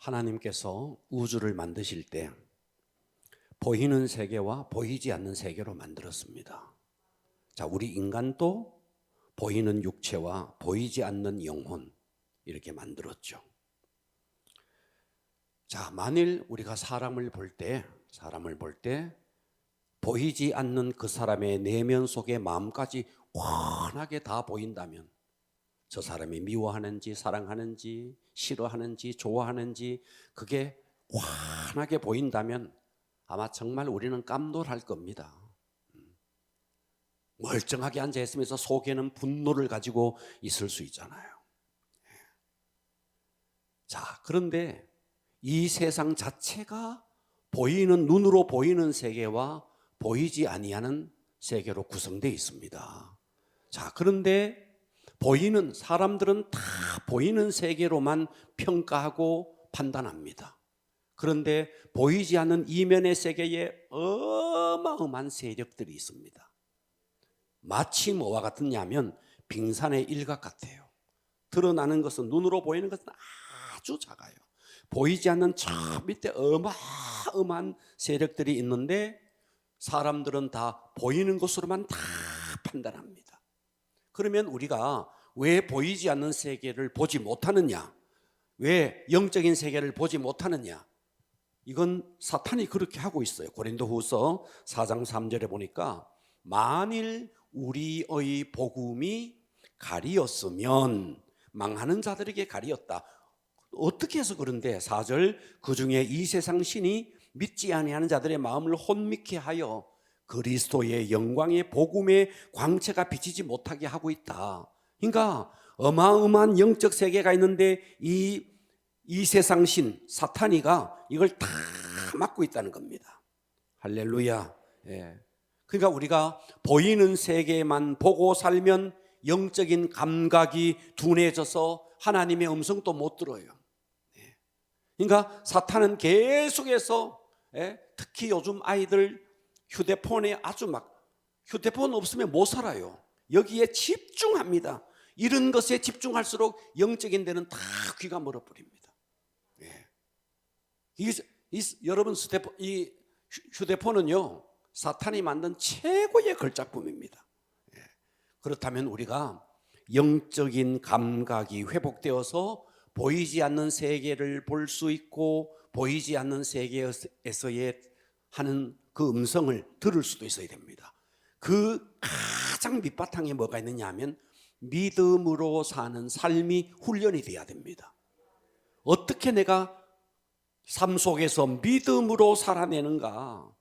하나님께서 우주를 만드실 때 보이는 세계와 보이지 않는 세계로 만들었습니다. 자, 우리 인간도 보이는 육체와 보이지 않는 영혼 이렇게 만들었죠. 자, 만일 우리가 사람을 볼 때 보이지 않는 그 사람의 내면 속의 마음까지 환하게 다 보인다면 저 사람이 미워하는지 사랑하는지 싫어하는지 좋아하는지 그게 환하게 보인다면 아마 정말 우리는 깜놀할 겁니다. 멀쩡하게 앉아있으면서 속에는 분노를 가지고 있을 수 있잖아요. 자, 그런데 이 세상 자체가 보이는 눈으로 보이는 세계와 보이지 아니하는 세계로 구성되어 있습니다. 자, 그런데 보이는 사람들은 다 보이는 세계로만 평가하고 판단합니다. 그런데 보이지 않는 이면의 세계에 어마어마한 세력들이 있습니다. 마치 뭐와 같으냐면 빙산의 일각 같아요. 드러나는 것은 눈으로 보이는 것은 아주 작아요. 보이지 않는 저 밑에 어마어마한 세력들이 있는데 사람들은 다 보이는 것으로만 다 판단합니다. 그러면 우리가 왜 보이지 않는 세계를 보지 못하느냐? 왜 영적인 세계를 보지 못하느냐? 이건 사탄이 그렇게 하고 있어요. 고린도후서 4장 3절에 보니까 만일 우리의 복음이 가리었으면 망하는 자들에게 가리었다. 어떻게 해서 그런데 4절 그 중에 이 세상 신이 믿지 아니하는 자들의 마음을 혼미케 하여 그리스도의 영광의 복음의 광채가 비치지 못하게 하고 있다. 그러니까 어마어마한 영적 세계가 있는데 이 세상 신 사탄이가 이걸 다 막고 있다는 겁니다. 할렐루야. 예. 그러니까 우리가 보이는 세계만 보고 살면 영적인 감각이 둔해져서 하나님의 음성도 못 들어요. 예. 그러니까 사탄은 계속해서 특히 요즘 아이들 휴대폰에 아주 휴대폰 없으면 못 살아요. 여기에 집중합니다. 이런 것에 집중할수록 영적인 데는 다 귀가 멀어버립니다. 예. 여러분 이 휴대폰은요 사탄이 만든 최고의 걸작품입니다. 예. 그렇다면 우리가 영적인 감각이 회복되어서 보이지 않는 세계를 볼 수 있고 보이지 않는 세계에서의 하는 그 음성을 들을 수도 있어야 됩니다. 그 가장 밑바탕에 뭐가 있느냐 하면 믿음으로 사는 삶이 훈련이 돼야 됩니다. 어떻게 내가 삶 속에서 믿음으로 살아내는가?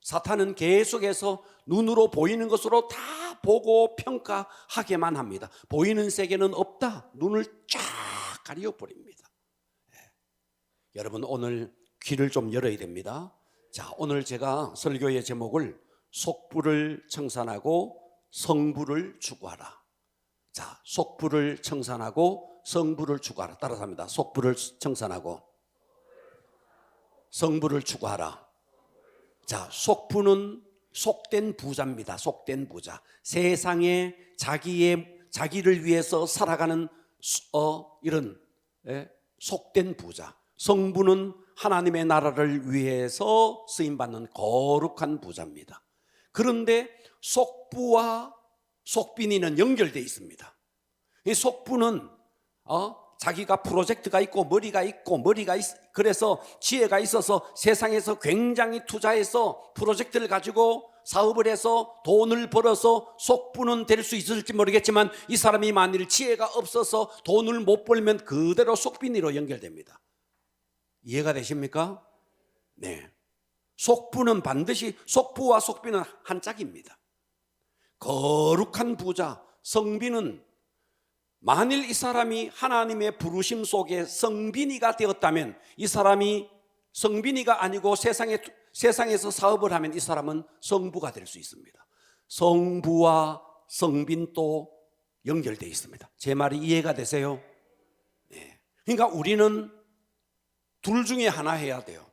사탄은 계속해서 눈으로 보이는 것으로 다 보고 평가하게만 합니다. 보이는 세계는 없다. 눈을 쫙 가려버립니다. 여러분 오늘 귀를 좀 열어야 됩니다. 자, 오늘 제가 설교의 제목을 속부를 청산하고 성부를 추구하라. 자, 속부를 청산하고 성부를 추구하라. 따라서 합니다. 속부를 청산하고 성부를 추구하라. 자, 속부는 속된 부자입니다. 속된 부자. 세상에 자기를 위해서 살아가는 이런 속된 부자. 성부는 하나님의 나라를 위해서 쓰임받는 거룩한 부자입니다. 그런데 속부와 속빈이는 연결되어 있습니다. 이 속부는 자기가 프로젝트가 있고 그래서 지혜가 있어서 세상에서 굉장히 투자해서 프로젝트를 가지고 사업을 해서 돈을 벌어서 속부는 될 수 있을지 모르겠지만 이 사람이 만일 지혜가 없어서 돈을 못 벌면 그대로 속빈이로 연결됩니다. 이해가 되십니까? 네. 속부는 반드시 속부와 속빈은 한 짝입니다. 거룩한 부자 성빈은 만일 이 사람이 하나님의 부르심 속에 성빈이가 되었다면 이 사람이 성빈이가 아니고 세상에서 사업을 하면 이 사람은 성부가 될 수 있습니다. 성부와 성빈도 연결되어 있습니다. 제 말이 이해가 되세요? 네. 그러니까 우리는 둘 중에 하나 해야 돼요.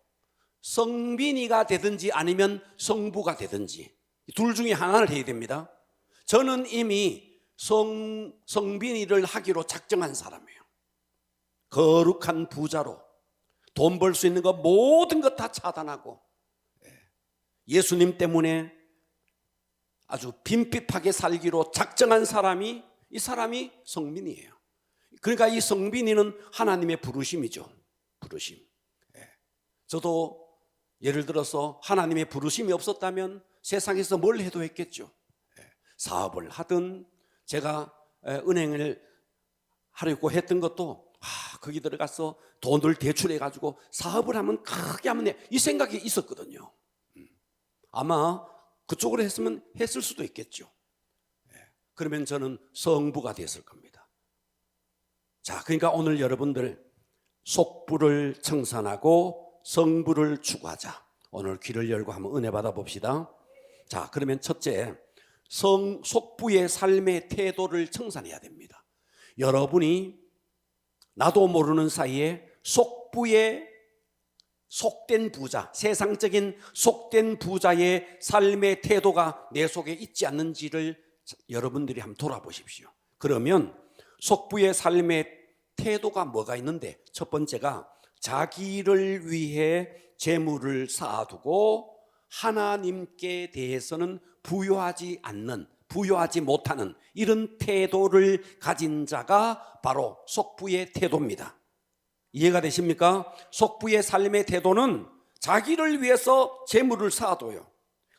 성빈이가 되든지 아니면 성부가 되든지 둘 중에 하나를 해야 됩니다. 저는 이미 성빈이를 하기로 작정한 사람이에요. 거룩한 부자로 돈 벌 수 있는 거 모든 것 다 차단하고 예수님 때문에 아주 빈핍하게 살기로 작정한 사람이, 이 사람이 성민이에요. 그러니까 이 성민이는 하나님의 부르심이죠. 부르심. 저도 예를 들어서 하나님의 부르심이 없었다면 세상에서 뭘 해도 했겠죠. 사업을 하든 제가 은행을 하려고 했던 것도 거기 들어가서 돈을 대출해 가지고 사업을 하면 크게 하면 돼, 이 생각이 있었거든요. 아마 그쪽으로 했으면 했을 수도 있겠죠. 그러면 저는 성부가 됐을 겁니다. 자, 그러니까 오늘 여러분들 속부를 청산하고 성부를 추구하자. 오늘 귀를 열고 한번 은혜 받아 봅시다. 자, 그러면 첫째, 속부의 삶의 태도를 청산해야 됩니다. 여러분이 나도 모르는 사이에 속부의 속된 부자, 세상적인 속된 부자의 삶의 태도가 내 속에 있지 않는지를 여러분들이 한번 돌아보십시오. 그러면 속부의 삶의 태도가 뭐가 있는데, 첫 번째가 자기를 위해 재물을 쌓아두고 하나님께 대해서는 부요하지 않는, 부요하지 못하는 이런 태도를 가진 자가 바로 속부의 태도입니다. 이해가 되십니까? 속부의 삶의 태도는 자기를 위해서 재물을 쌓아둬요.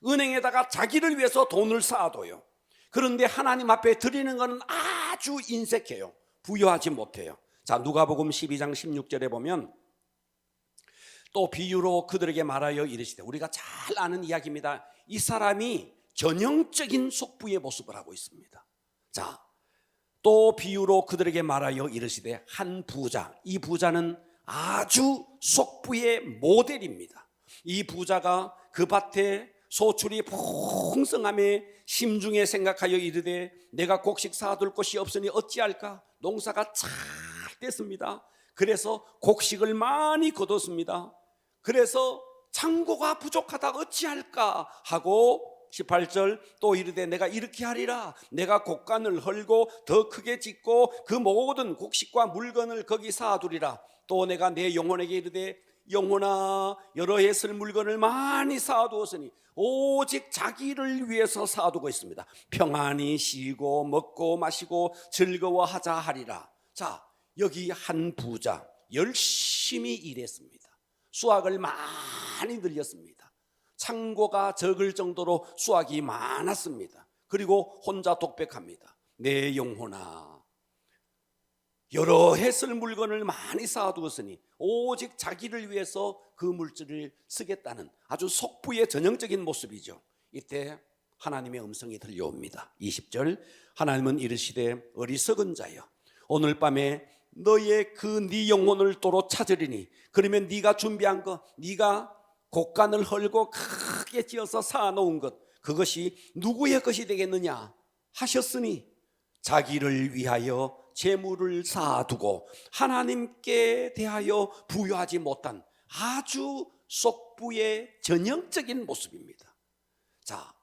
은행에다가 자기를 위해서 돈을 쌓아둬요. 그런데 하나님 앞에 드리는 것은 아주 인색해요. 부요하지 못해요. 자, 누가복음 12장 16절에 보면 또 비유로 그들에게 말하여 이르시되, 우리가 잘 아는 이야기입니다. 이 사람이 전형적인 속부의 모습을 하고 있습니다. 자, 또 비유로 그들에게 말하여 이르시되 한 부자, 이 부자는 아주 속부의 모델입니다. 이 부자가 그 밭에 소출이 풍성함에 심중에 생각하여 이르되 내가 곡식 쌓아둘 곳이 없으니 어찌할까? 농사가 잘 됐습니다. 그래서 곡식을 많이 거뒀습니다. 그래서 창고가 부족하다 어찌할까 하고 18절 또 이르되 내가 이렇게 하리라. 내가 곡간을 헐고 더 크게 짓고 그 모든 곡식과 물건을 거기 쌓아두리라. 또 내가 내 영혼에게 이르되 영혼아, 여러 해 쓸 물건을 많이 쌓아두었으니 오직 자기를 위해서 쌓아두고 있습니다. 평안히 쉬고 먹고 마시고 즐거워하자 하리라. 자, 여기 한 부자 열심히 일했습니다. 수확을 많이 늘렸습니다. 창고가 적을 정도로 수확이 많았습니다. 그리고 혼자 독백합니다. 내 영혼아, 여러 해 쓸 물건을 많이 쌓아두었으니 오직 자기를 위해서 그 물질을 쓰겠다는 아주 속부의 전형적인 모습이죠. 이때 하나님의 음성이 들려옵니다. 20절 하나님은 이르시되 어리석은 자여, 오늘 밤에 너의 네 영혼을 도로 찾으리니, 그러면 네가 준비한 것, 네가 곡간을 헐고 크게 지어서 쌓아놓은 것, 그것이 누구의 것이 되겠느냐 하셨으니 자기를 위하여 재물을 쌓아두고 하나님께 대하여 부여하지 못한 아주 속부의 전형적인 모습입니다. 자,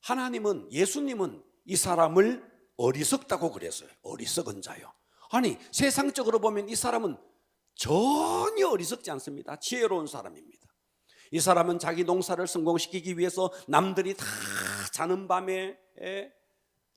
하나님은, 예수님은 이 사람을 어리석다고 그랬어요. 어리석은 자요. 아니, 세상적으로 보면 이 사람은 전혀 어리석지 않습니다. 지혜로운 사람입니다. 이 사람은 자기 농사를 성공시키기 위해서 남들이 다 자는 밤에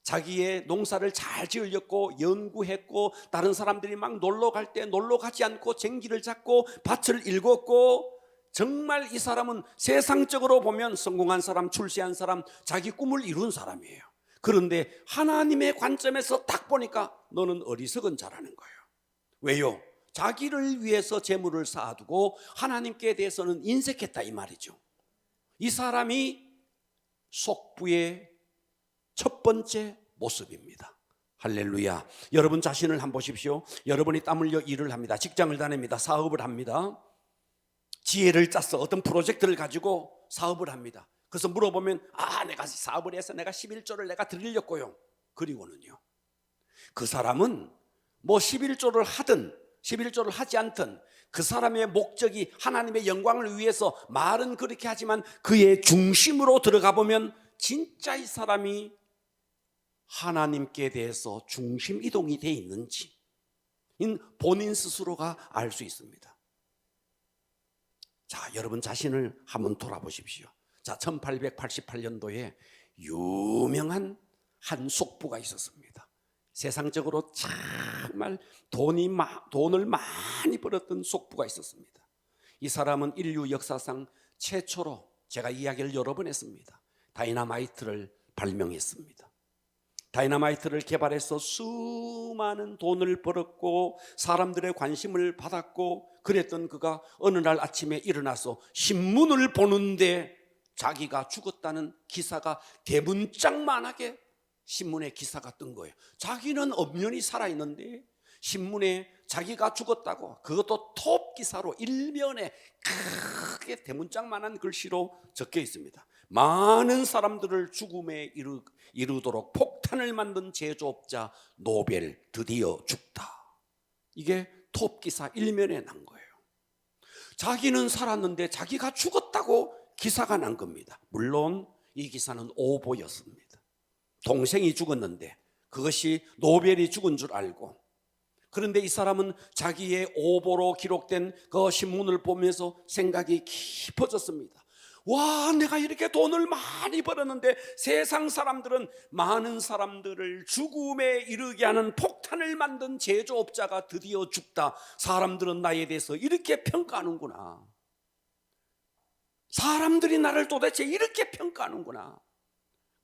자기의 농사를 잘 지으려고 연구했고, 다른 사람들이 막 놀러 갈 때 놀러 가지 않고 쟁기를 잡고 밭을 일궜고, 정말 이 사람은 세상적으로 보면 성공한 사람, 출세한 사람, 자기 꿈을 이룬 사람이에요. 그런데 하나님의 관점에서 딱 보니까 너는 어리석은 자라는 거예요. 왜요? 자기를 위해서 재물을 쌓아두고 하나님께 대해서는 인색했다 이 말이죠. 이 사람이 속부의 첫 번째 모습입니다. 할렐루야. 여러분 자신을 한번 보십시오. 여러분이 땀 흘려 일을 합니다. 직장을 다닙니다. 사업을 합니다. 지혜를 짜서 어떤 프로젝트를 가지고 사업을 합니다. 그래서 물어보면 내가 사업을 해서 내가 11조를 내가 드리려고요. 그리고는요, 그 사람은 뭐 11조를 하든 11조를 하지 않든 그 사람의 목적이 하나님의 영광을 위해서 말은 그렇게 하지만 그의 중심으로 들어가 보면 진짜 이 사람이 하나님께 대해서 중심 이동이 되어 있는지 본인 스스로가 알 수 있습니다. 자, 여러분 자신을 한번 돌아보십시오. 자, 1888년도에 유명한 한 속부가 있었습니다. 세상적으로 정말 돈을 많이 벌었던 속부가 있었습니다. 이 사람은 인류 역사상 최초로, 제가 이야기를 여러 번 했습니다, 다이너마이트를 발명했습니다. 다이너마이트를 개발해서 수많은 돈을 벌었고 사람들의 관심을 받았고 그랬던 그가 어느 날 아침에 일어나서 신문을 보는데 자기가 죽었다는 기사가 대문짝만하게 신문에 기사가 뜬 거예요. 자기는 엄연히 살아있는데 신문에 자기가 죽었다고, 그것도 톱 기사로 일면에 크게 대문짝만한 글씨로 적혀 있습니다. 많은 사람들을 죽음에 이르도록 폭탄을 만든 제조업자 노벨 드디어 죽다. 이게 톱 기사 일면에 난 거예요. 자기는 살았는데 자기가 죽었다고 기사가 난 겁니다. 물론 이 기사는 오보였습니다. 동생이 죽었는데 그것이 노벨이 죽은 줄 알고, 그런데 이 사람은 자기의 오보로 기록된 그 신문을 보면서 생각이 깊어졌습니다. 와, 내가 이렇게 돈을 많이 벌었는데 세상 사람들은 많은 사람들을 죽음에 이르게 하는 폭탄을 만든 제조업자가 드디어 죽다. 사람들은 나에 대해서 이렇게 평가하는구나. 사람들이 나를 도대체 이렇게 평가하는구나.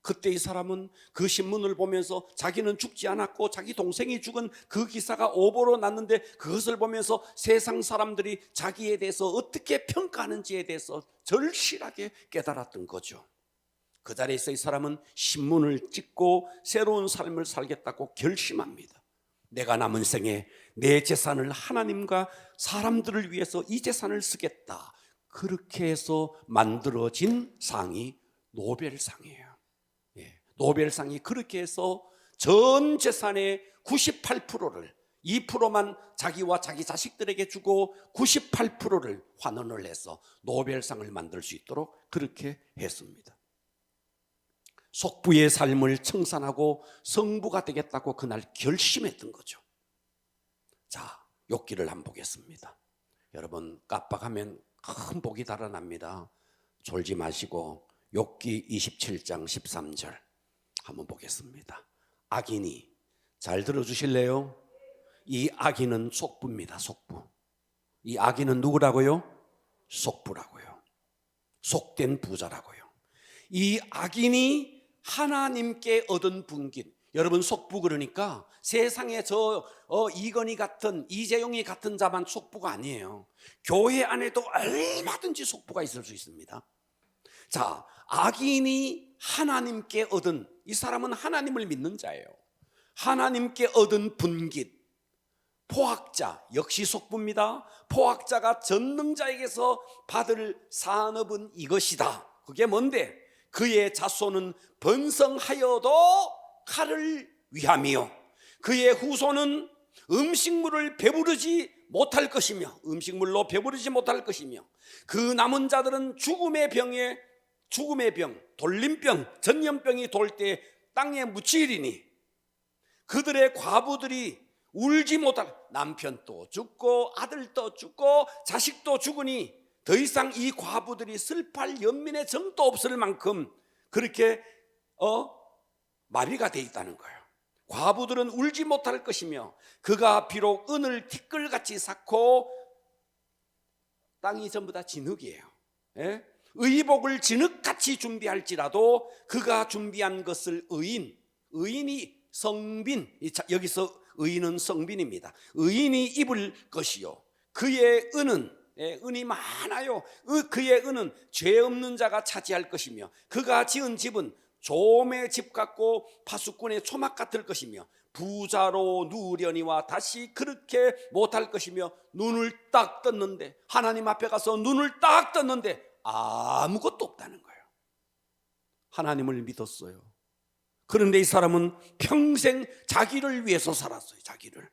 그때 이 사람은 그 신문을 보면서 자기는 죽지 않았고 자기 동생이 죽은 그 기사가 오보로 났는데 그것을 보면서 세상 사람들이 자기에 대해서 어떻게 평가하는지에 대해서 절실하게 깨달았던 거죠. 그 자리에서 이 사람은 신문을 찍고 새로운 삶을 살겠다고 결심합니다. 내가 남은 생에 내 재산을 하나님과 사람들을 위해서 이 재산을 쓰겠다. 그렇게 해서 만들어진 상이 노벨상이에요. 노벨상이 그렇게 해서 전 재산의 98%를 2%만 자기와 자기 자식들에게 주고 98%를 환원을 해서 노벨상을 만들 수 있도록 그렇게 했습니다. 속부의 삶을 청산하고 성부가 되겠다고 그날 결심했던 거죠. 자, 욥기를 한번 보겠습니다. 여러분 깜빡하면 큰 복이 달아납니다. 졸지 마시고 욥기 27장 13절 한번 보겠습니다. 악인이, 잘 들어주실래요? 이 악인은 속부입니다. 속부. 이 악인은 누구라고요? 속부라고요. 속된 부자라고요. 이 악인이 하나님께 얻은 분깃. 여러분 속부 그러니까 세상에 이건희 같은 이재용이 같은 자만 속부가 아니에요. 교회 안에도 얼마든지 속부가 있을 수 있습니다. 자, 악인이 하나님께 얻은, 이 사람은 하나님을 믿는 자예요. 하나님께 얻은 분깃, 포학자 역시 속부입니다. 포학자가 전능자에게서 받을 산업은 이것이다. 그게 뭔데? 그의 자손은 번성하여도 칼을 위함이요 그의 후손은 음식물을 배부르지 못할 것이며, 음식물로 배부르지 못할 것이며, 그 남은 자들은 죽음의 병, 돌림병, 전염병이 돌 때 땅에 묻히리니 그들의 과부들이 울지 못할, 남편도 죽고 아들도 죽고 자식도 죽으니 더 이상 이 과부들이 슬퍼할 연민의 정도 없을 만큼 그렇게 마비가 돼 있다는 거예요. 과부들은 울지 못할 것이며 그가 비록 은을 티끌같이 쌓고, 땅이 전부 다 진흙이에요. 의복을 진흙같이 준비할지라도 그가 준비한 것을 의인이 성빈, 여기서 의인은 성빈입니다. 의인이 입을 것이요 그의 은이 많아요. 그의 은은 죄 없는 자가 차지할 것이며 그가 지은 집은 조음의 집 같고 파수꾼의 초막 같을 것이며 부자로 누우려니와 다시 그렇게 못할 것이며, 눈을 딱 떴는데, 하나님 앞에 가서 눈을 딱 떴는데 아무것도 없다는 거예요. 하나님을 믿었어요. 그런데 이 사람은 평생 자기를 위해서 살았어요. 자기를.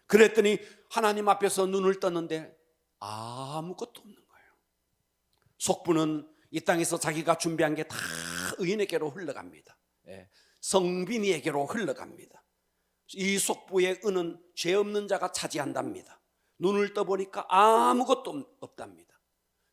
그랬더니 하나님 앞에서 눈을 떴는데 아무것도 없는 거예요. 속부는 이 땅에서 자기가 준비한 게 다 의인에게로 흘러갑니다. 성빈이에게로 흘러갑니다. 이 속부의 은은 죄 없는 자가 차지한답니다. 눈을 떠보니까 아무것도 없답니다.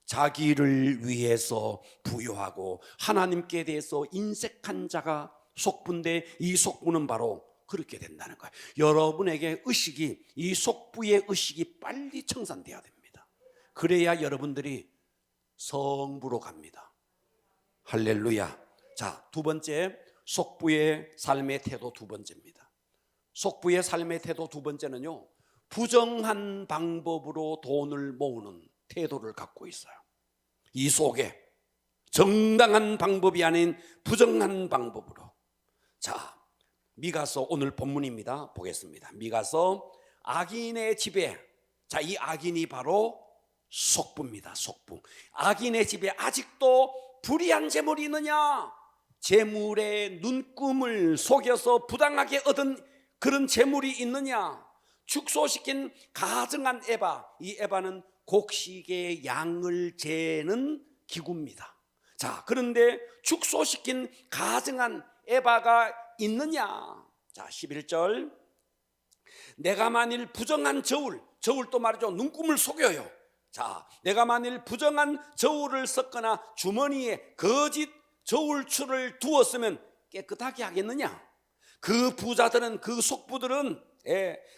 자기를 위해서 부여하고 하나님께 대해서 인색한 자가 속부인데, 이 속부는 바로 그렇게 된다는 거예요. 여러분에게 의식이, 이 속부의 의식이 빨리 청산돼야 됩니다. 그래야 여러분들이 성부로 갑니다. 할렐루야. 자, 두 번째, 속부의 삶의 태도 두 번째입니다. 속부의 삶의 태도 두 번째는요, 부정한 방법으로 돈을 모으는 태도를 갖고 있어요. 이 속에 정당한 방법이 아닌 부정한 방법으로. 자, 미가서 오늘 본문입니다. 보겠습니다. 미가서 악인의 집에, 자, 이 악인이 바로 속부입니다. 속부. 악인의 집에 아직도 불의한 재물이 있느냐? 재물의 눈금을 속여서 부당하게 얻은 그런 재물이 있느냐? 축소시킨 가증한 에바, 이 에바는 곡식의 양을 재는 기구입니다. 자, 그런데 축소시킨 가증한 에바가 있느냐? 자, 11절. 내가 만일 부정한 저울도 말이죠, 눈금을 속여요. 자, 내가 만일 부정한 저울을 섞거나 주머니에 거짓 저울추를 두었으면 깨끗하게 하겠느냐? 그 부자들은, 그 속부들은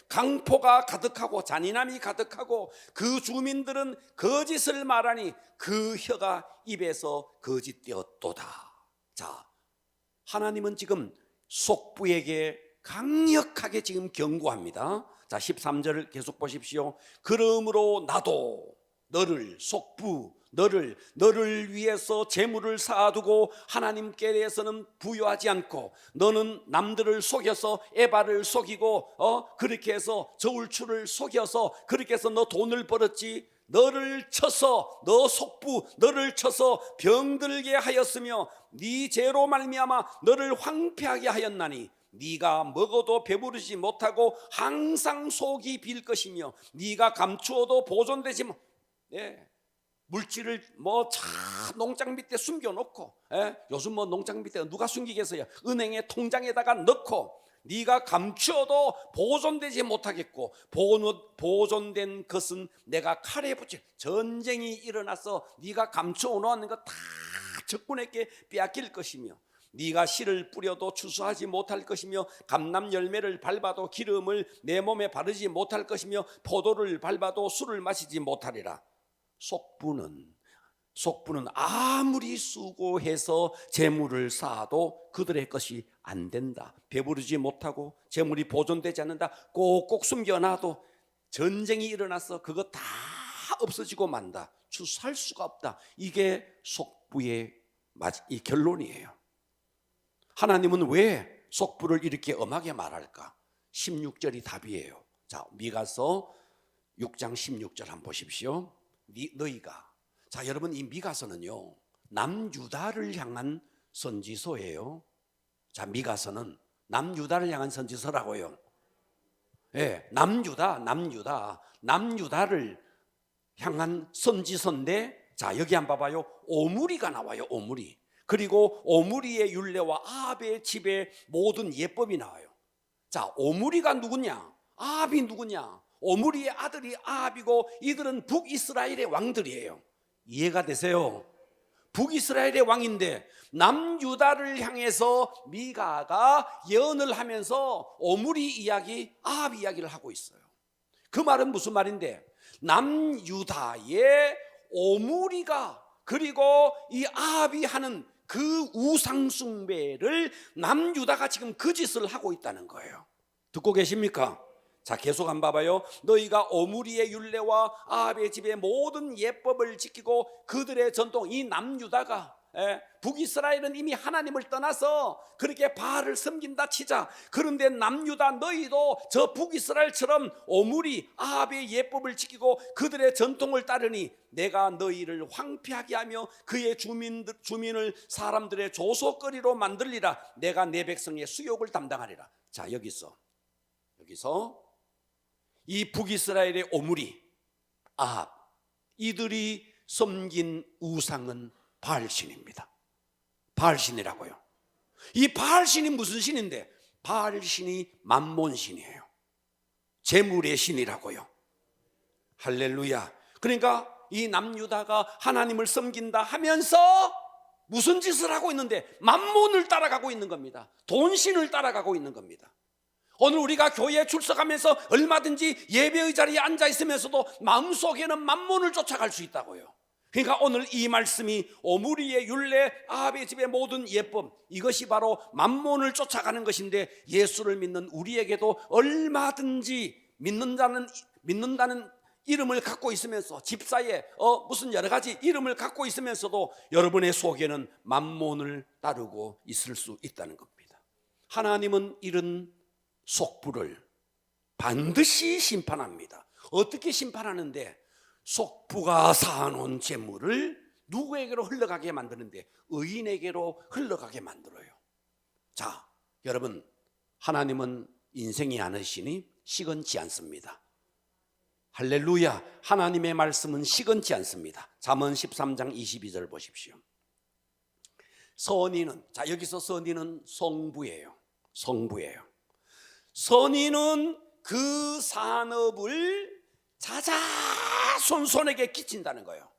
강포가 가득하고 잔인함이 가득하고, 그 주민들은 거짓을 말하니 그 혀가 입에서 거짓되었도다. 자, 하나님은 지금 속부에게 강력하게 지금 경고합니다. 자, 13절을 계속 보십시오. 그러므로 나도 너를, 속부, 너를 위해서 재물을 쌓아두고 하나님께 대해서는 부여하지 않고, 너는 남들을 속여서 에바를 속이고 그렇게 해서 저울추를 속여서 그렇게 해서 너 돈을 벌었지. 너를 쳐서, 너 속부 너를 쳐서 병들게 하였으며 네 죄로 말미암아 너를 황폐하게 하였나니 네가 먹어도 배부르지 못하고 항상 속이 빌 것이며 네가 감추어도 보존되지 못. 물질을 농장 밑에 숨겨놓고, 요즘 농장 밑에 누가 숨기겠어요? 은행의 통장에다가 넣고 네가 감추어도 보존되지 못하겠고, 보존된 것은 내가 칼에 붙여, 전쟁이 일어나서 네가 감춰놓은 거 다 적군에게 빼앗길 것이며, 네가 씨를 뿌려도 추수하지 못할 것이며, 감람 열매를 밟아도 기름을 내 몸에 바르지 못할 것이며, 포도를 밟아도 술을 마시지 못하리라. 속부는 아무리 수고해서 재물을 쌓아도 그들의 것이 안 된다. 배부르지 못하고 재물이 보존되지 않는다. 꼭꼭 숨겨놔도 전쟁이 일어나서 그거 다 없어지고 만다. 추수할 수가 없다. 이게 속부의 이 결론이에요. 하나님은 왜 속부를 이렇게 엄하게 말할까? 16절이 답이에요. 자, 미가서 6장 16절 한번 보십시오. 너희가, 자, 여러분, 이 미가서는요 남유다를 향한 선지서예요. 자, 미가서는 남유다를 향한 선지서라고요. 남유다를 향한 선지서인데, 자, 여기 한번 봐봐요. 오므리가 나와요. 오므리. 그리고 오므리의 율례와 아합의 집의 모든 예법이 나와요. 자, 오므리가 누구냐? 아합이 누구냐? 오므리의 아들이 아합이고, 이들은 북이스라엘의 왕들이에요. 이해가 되세요? 북이스라엘의 왕인데 남유다를 향해서 미가가 예언을 하면서 오므리 이야기, 아합 이야기를 하고 있어요. 그 말은 무슨 말인데, 남유다의 오므리가, 그리고 이 아합이 하는 그 우상숭배를 남유다가 지금 그 짓을 하고 있다는 거예요. 듣고 계십니까? 자, 계속 한번 봐봐요. 너희가 오므리의 율례와 아합의 집의 모든 예법을 지키고 그들의 전통, 이 남유다가, 북이스라엘은 이미 하나님을 떠나서 그렇게 바알을 섬긴다 치자. 그런데 남유다 너희도 저 북이스라엘처럼 오므리 아합의 예법을 지키고 그들의 전통을 따르니 내가 너희를 황폐하게 하며 그의 주민을 사람들의 조소거리로 만들리라. 내가 내 백성의 수욕을 담당하리라. 자, 여기서 이 북이스라엘의 오므리, 아합, 이들이 섬긴 우상은 바알신입니다. 바알신이라고요. 이 바알신이 무슨 신인데? 바알신이 만몬신이에요. 재물의 신이라고요. 할렐루야. 그러니까 이 남유다가 하나님을 섬긴다 하면서 무슨 짓을 하고 있는데 만몬을 따라가고 있는 겁니다. 돈신을 따라가고 있는 겁니다. 오늘 우리가 교회에 출석하면서 얼마든지 예배의 자리에 앉아 있으면서도 마음속에는 만몬을 쫓아갈 수 있다고요. 그러니까 오늘 이 말씀이 오므리의 율례, 아합의 집의 모든 예법, 이것이 바로 만몬을 쫓아가는 것인데, 예수를 믿는 우리에게도 얼마든지 믿는다는 이름을 갖고 있으면서, 집사에 무슨 여러 가지 이름을 갖고 있으면서도 여러분의 속에는 만몬을 따르고 있을 수 있다는 겁니다. 하나님은 이런 속부를 반드시 심판합니다. 어떻게 심판하는데? 속부가 쌓아놓은 재물을 누구에게로 흘러가게 만드는데? 의인에게로 흘러가게 만들어요. 자, 여러분, 하나님은 인생이 않으시니 시건치 않습니다. 할렐루야. 하나님의 말씀은 시건치 않습니다. 잠언 13장 22절 보십시오. 선인은, 자, 여기서 선인은 성부예요. 성부예요. 선인은 그 산업을 자자손손에게 끼친다는 거예요.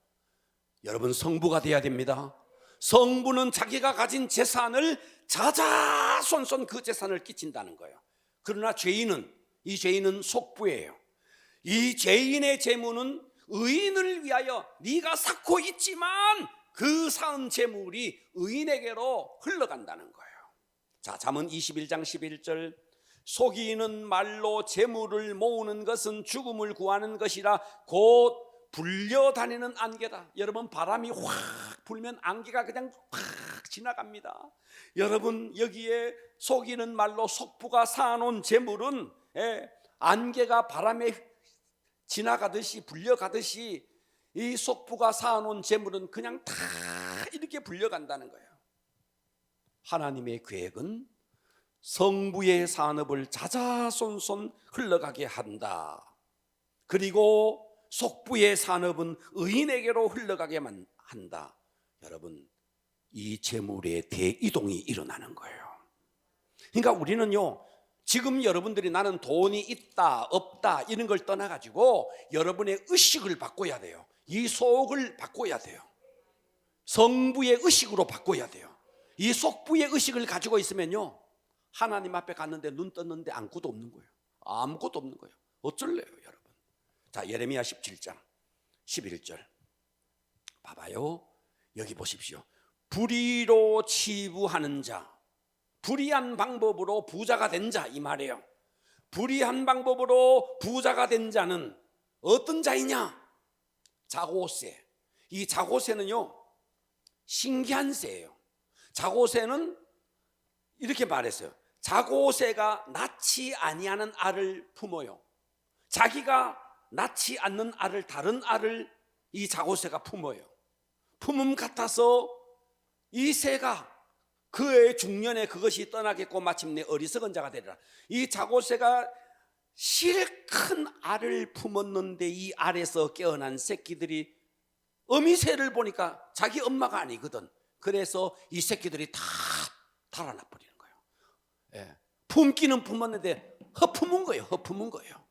여러분, 성부가 돼야 됩니다. 성부는 자기가 가진 재산을 자자손손 그 재산을 끼친다는 거예요. 그러나 죄인은, 이 죄인은 속부예요. 이 죄인의 재물은 의인을 위하여 네가 쌓고 있지만 그 쌓은 재물이 의인에게로 흘러간다는 거예요. 자, 잠언 21장 11절, 속이는 말로 재물을 모으는 것은 죽음을 구하는 것이라 곧 불려다니는 안개다. 여러분, 바람이 확 불면 안개가 그냥 확 지나갑니다. 여러분, 여기에 속이는 말로 속부가 쌓아놓은 재물은 안개가 바람에 지나가듯이 불려가듯이 이 속부가 쌓아놓은 재물은 그냥 다 이렇게 불려간다는 거예요. 하나님의 계획은 성부의 산업을 자자손손 흘러가게 한다. 그리고 속부의 산업은 의인에게로 흘러가게 한다. 여러분, 이 재물의 대이동이 일어나는 거예요. 그러니까 우리는요, 지금 여러분들이 나는 돈이 있다 없다 이런 걸 떠나가지고 여러분의 의식을 바꿔야 돼요. 이 속을 바꿔야 돼요. 성부의 의식으로 바꿔야 돼요. 이 속부의 의식을 가지고 있으면요, 하나님 앞에 갔는데 눈 떴는데 아무것도 없는 거예요. 아무것도 없는 거예요. 어쩔래요, 여러분? 자, 예레미야 17장 11절 봐봐요. 여기 보십시오. 불의로 치부하는 자, 불의한 방법으로 부자가 된 자, 이 말이에요. 불의한 방법으로 부자가 된 자는 어떤 자이냐? 자고세. 이 자고세는요, 신기한 새예요. 자고세는 이렇게 말했어요. 자고새가 낳지 아니하는 알을 품어요. 자기가 낳지 않는 알을, 다른 알을 이 자고새가 품어요. 품음 같아서 이 새가 그의 중년에 그것이 떠나겠고 마침내 어리석은 자가 되리라. 이 자고새가 실큰 알을 품었는데 이 알에서 깨어난 새끼들이 어미새를 보니까 자기 엄마가 아니거든. 그래서 이 새끼들이 다 달아나 버리는 거예요. 예. 품기는 품었는데 허품은 거예요. 허품은 거예요.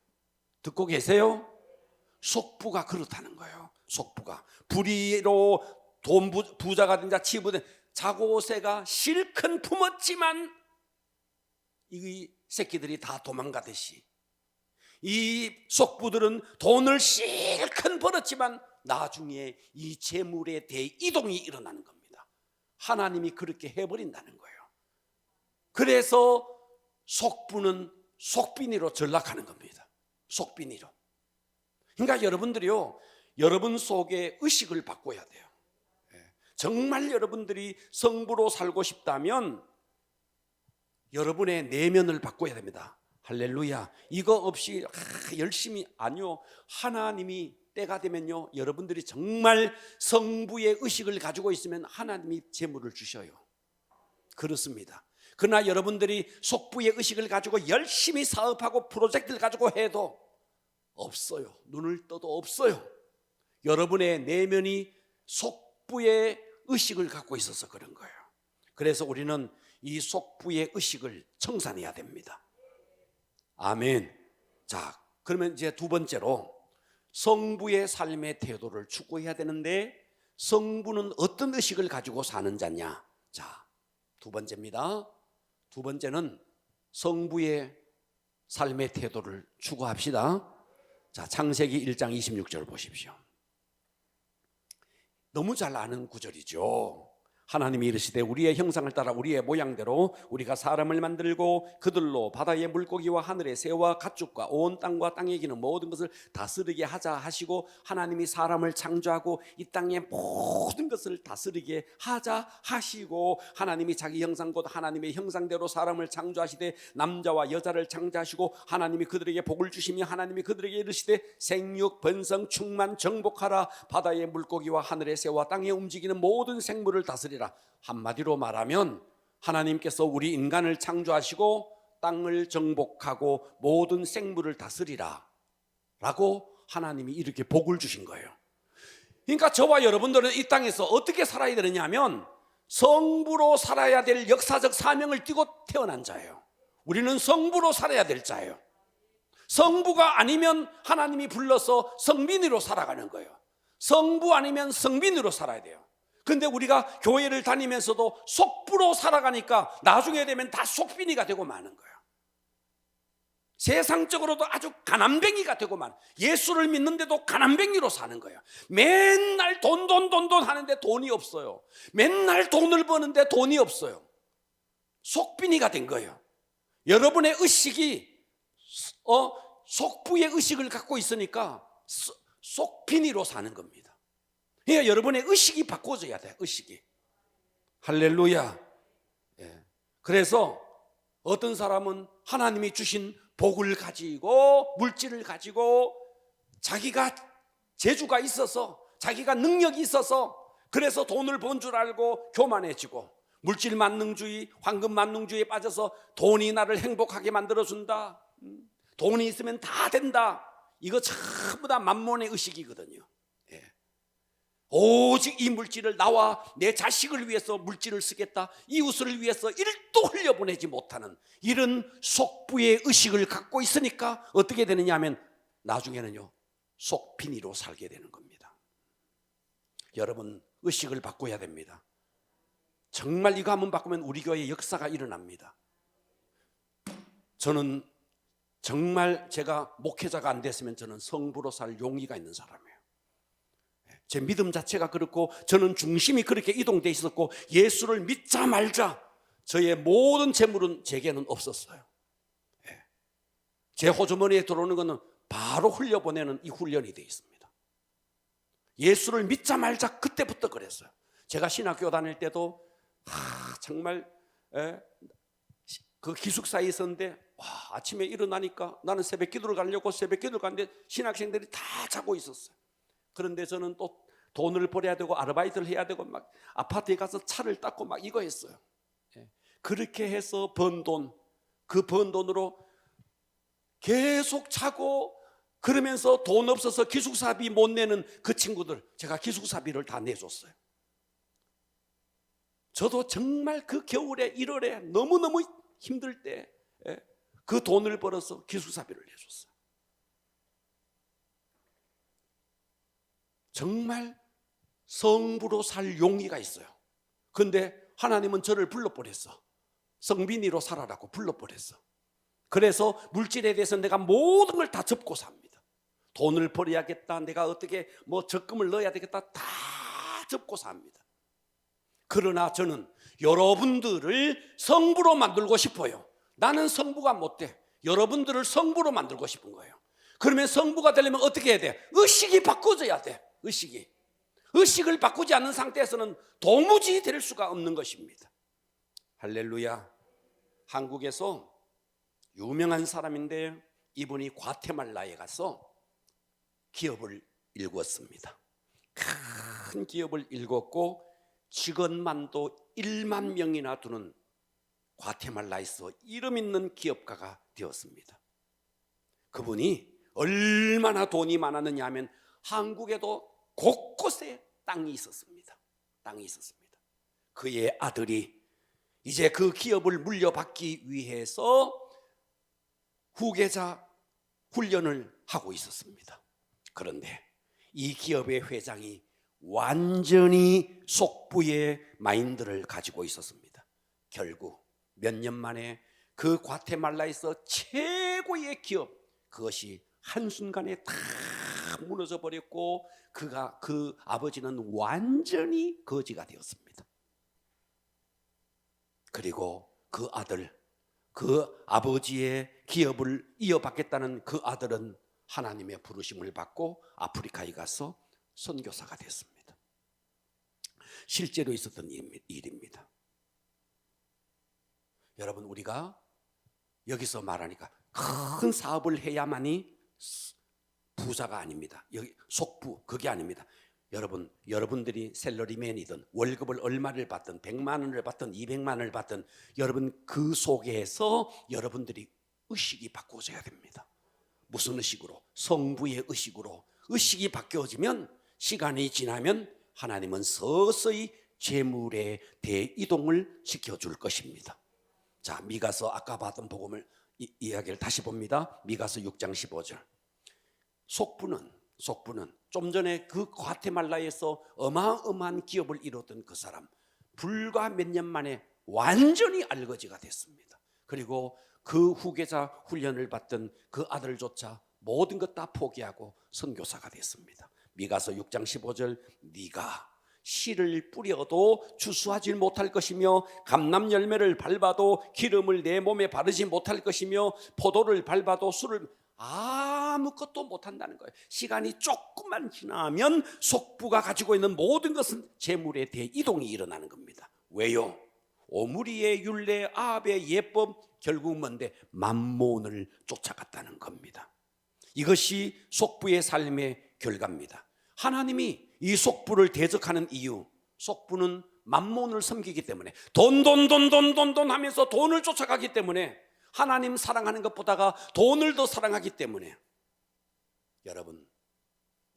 듣고 계세요? 속부가 그렇다는 거예요. 속부가 불의로 돈 부자가 된 자, 치부된 자고새가 실컷 품었지만 이 새끼들이 다 도망가듯이 이 속부들은 돈을 실컷 벌었지만 나중에 이 재물의 대이동이 일어나는 겁니다. 하나님이 그렇게 해버린다는 거예요. 그래서 속부는 속빈이로 전락하는 겁니다. 속빈이로. 그러니까 여러분들이요, 여러분 속에 의식을 바꿔야 돼요. 정말 여러분들이 성부로 살고 싶다면 여러분의 내면을 바꿔야 됩니다. 할렐루야. 이거 없이 열심히, 아니요, 하나님이 때가 되면요, 여러분들이 정말 성부의 의식을 가지고 있으면 하나님이 재물을 주셔요. 그렇습니다. 그러나 여러분들이 속부의 의식을 가지고 열심히 사업하고 프로젝트를 가지고 해도 없어요. 눈을 떠도 없어요. 여러분의 내면이 속부의 의식을 갖고 있어서 그런 거예요. 그래서 우리는 이 속부의 의식을 청산해야 됩니다. 아멘. 자, 그러면 이제 두 번째로 성부의 삶의 태도를 추구해야 되는데 성부는 어떤 의식을 가지고 사는 자냐? 자, 두 번째입니다. 두 번째는 성부의 삶의 태도를 추구합시다. 자, 창세기 1장 26절 보십시오. 너무 잘 아는 구절이죠. 하나님이 이르시되 우리의 형상을 따라 우리의 모양대로 우리가 사람을 만들고 그들로 바다의 물고기와 하늘의 새와 가축과 온 땅과 땅에 기는 모든 것을 다스리게 하자 하시고, 하나님이 사람을 창조하고 이 땅의 모든 것을 다스리게 하자 하시고, 하나님이 자기 형상 곧 하나님의 형상대로 사람을 창조하시되 남자와 여자를 창조하시고, 하나님이 그들에게 복을 주시며 하나님이 그들에게 이르시되 생육 번성 충만 정복하라, 바다의 물고기와 하늘의 새와 땅에 움직이는 모든 생물을 다스리라. 한마디로 말하면 하나님께서 우리 인간을 창조하시고 땅을 정복하고 모든 생물을 다스리라 라고 하나님이 이렇게 복을 주신 거예요. 그러니까 저와 여러분들은 이 땅에서 어떻게 살아야 되느냐 하면 성부로 살아야 될 역사적 사명을 띠고 태어난 자예요. 우리는 성부로 살아야 될 자예요. 성부가 아니면 하나님이 불러서 성민이로 살아가는 거예요. 성부 아니면 성민으로 살아야 돼요. 근데 우리가 교회를 다니면서도 속부로 살아가니까 나중에 되면 다 속빈이가 되고 마는 거예요. 세상적으로도 아주 가난뱅이가 되고 만, 예수를 믿는데도 가난뱅이로 사는 거예요. 맨날 돈 하는데 돈이 없어요. 맨날 돈을 버는데 돈이 없어요. 속빈이가 된 거예요. 여러분의 의식이 속부의 의식을 갖고 있으니까 속빈이로 사는 겁니다. 그러니까 여러분의 의식이 바꿔져야 돼. 의식이. 할렐루야. 예. 그래서 어떤 사람은 하나님이 주신 복을 가지고 물질을 가지고 자기가 재주가 있어서 자기가 능력이 있어서 그래서 돈을 번 줄 알고 교만해지고, 물질 만능주의, 황금 만능주의에 빠져서 돈이 나를 행복하게 만들어준다, 돈이 있으면 다 된다, 이거 전부 다 만몬의 의식이거든요. 오직 이 물질을 나와 내 자식을 위해서 물질을 쓰겠다, 이웃을 위해서 1도 흘려보내지 못하는 이런 속부의 의식을 갖고 있으니까 어떻게 되느냐 하면 나중에는요 속빈이로 살게 되는 겁니다. 여러분, 의식을 바꿔야 됩니다. 정말 이거 한번 바꾸면 우리 교회에 역사가 일어납니다. 저는 정말 제가 목회자가 안 됐으면 저는 성부로 살 용의가 있는 사람이에요. 제 믿음 자체가 그렇고 저는 중심이 그렇게 이동돼 있었고, 예수를 믿자 말자 저의 모든 재물은 제게는 없었어요. 제 호주머니에 들어오는 것은 바로 흘려보내는 이 훈련이 돼 있습니다. 예수를 믿자 말자 그때부터 그랬어요. 제가 신학교 다닐 때도 정말 그 기숙사에 있었는데 아침에 일어나니까 나는 새벽 기도를 가려고 새벽 기도를 갔는데 신학생들이 다 자고 있었어요. 그런데 저는 또 돈을 벌어야 되고 아르바이트를 해야 되고 막 아파트에 가서 차를 닦고 막 이거 했어요. 그렇게 해서 번 돈, 그 번 돈으로 계속 자고, 그러면서 돈 없어서 기숙사비 못 내는 그 친구들 제가 기숙사비를 다 내줬어요. 저도 정말 그 겨울에 1월에 너무너무 힘들 때 그 돈을 벌어서 기숙사비를 내줬어요. 정말 성부로 살 용의가 있어요. 그런데 하나님은 저를 불러버렸어. 성빈이로 살아라고 불러버렸어. 그래서 물질에 대해서 내가 모든 걸 다 접고 삽니다. 돈을 벌어야겠다, 내가 어떻게 적금을 넣어야 되겠다, 다 접고 삽니다. 그러나 저는 여러분들을 성부로 만들고 싶어요. 나는 성부가 못 돼. 여러분들을 성부로 만들고 싶은 거예요. 그러면 성부가 되려면 어떻게 해야 돼? 의식이 바꿔져야 돼. 의식을 바꾸지 않는 상태에서는 도무지 될 수가 없는 것입니다. 할렐루야. 한국에서 유명한 사람인데 이분이 과테말라에 가서 기업을 일궜습니다. 큰 기업을 일궜고 직원만도 1만 명이나 두는 과테말라에서 이름 있는 기업가가 되었습니다. 그분이 얼마나 돈이 많았느냐 하면 한국에도 곳곳에 땅이 있었습니다. 그의 아들이 이제 그 기업을 물려받기 위해서 후계자 훈련을 하고 있었습니다. 그런데 이 기업의 회장이 완전히 속부의 마인드를 가지고 있었습니다. 결국 몇 년 만에 그 과테말라에서 최고의 기업, 그것이 한순간에 다 무너져 버렸고 그 아버지는 완전히 거지가 되었습니다. 그리고 그 아들, 그 아버지의 기업을 이어받겠다는 그 아들은 하나님의 부르심을 받고 아프리카에 가서 선교사가 됐습니다. 실제로 있었던 일입니다. 여러분, 우리가 여기서 말하니까 큰 사업을 해야만이 부자가 아닙니다. 여기 속부, 그게 아닙니다. 여러분들이 샐러리맨이든 월급을 얼마를 받든 100만 원을 받든 200만 원을 받든 여러분 그 속에서 여러분들이 의식이 바꿔져야 됩니다. 무슨 의식으로? 성부의 의식으로. 의식이 바뀌어지면 시간이 지나면 하나님은 서서히 재물의 대이동을 시켜줄 것입니다. 자, 미가서 아까 봤던 복음을 이야기를 다시 봅니다. 미가서 6장 15절. 속부는 좀 전에 그 과테말라에서 어마어마한 기업을 이뤘던 그 사람, 불과 몇 년 만에 완전히 알거지가 됐습니다. 그리고 그 후계자 훈련을 받던 그 아들조차 모든 것 다 포기하고 선교사가 됐습니다. 미가서 6장 15절, 네가 씨를 뿌려도 추수하지 못할 것이며 감람 열매를 밟아도 기름을 내 몸에 바르지 못할 것이며 포도를 밟아도 술을 아무것도 못한다는 거예요. 시간이 조금만 지나면 속부가 가지고 있는 모든 것은 재물의 대이동이 일어나는 겁니다. 왜요? 오므리의 율례, 아합의 예법, 결국 뭔데? 만몬을 쫓아갔다는 겁니다. 이것이 속부의 삶의 결과입니다. 하나님이 이 속부를 대적하는 이유, 속부는 만몬을 섬기기 때문에 돈 하면서 돈을 쫓아가기 때문에, 하나님 사랑하는 것보다가 돈을 더 사랑하기 때문에, 여러분,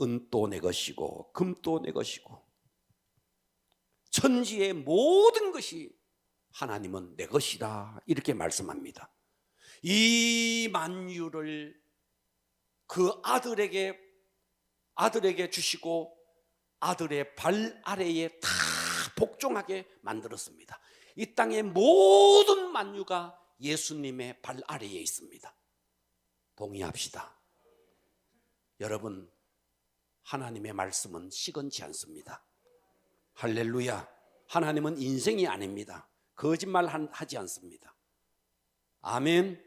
은도 내 것이고 금도 내 것이고 천지의 모든 것이 하나님은 내 것이다, 이렇게 말씀합니다. 이 만유를 그 아들에게 주시고 아들의 발 아래에 다 복종하게 만들었습니다. 이 땅의 모든 만유가 예수님의 발 아래에 있습니다. 동의합시다. 여러분, 하나님의 말씀은 시건치 않습니다. 할렐루야. 하나님은 인생이 아닙니다. 거짓말 하지 않습니다. 아멘.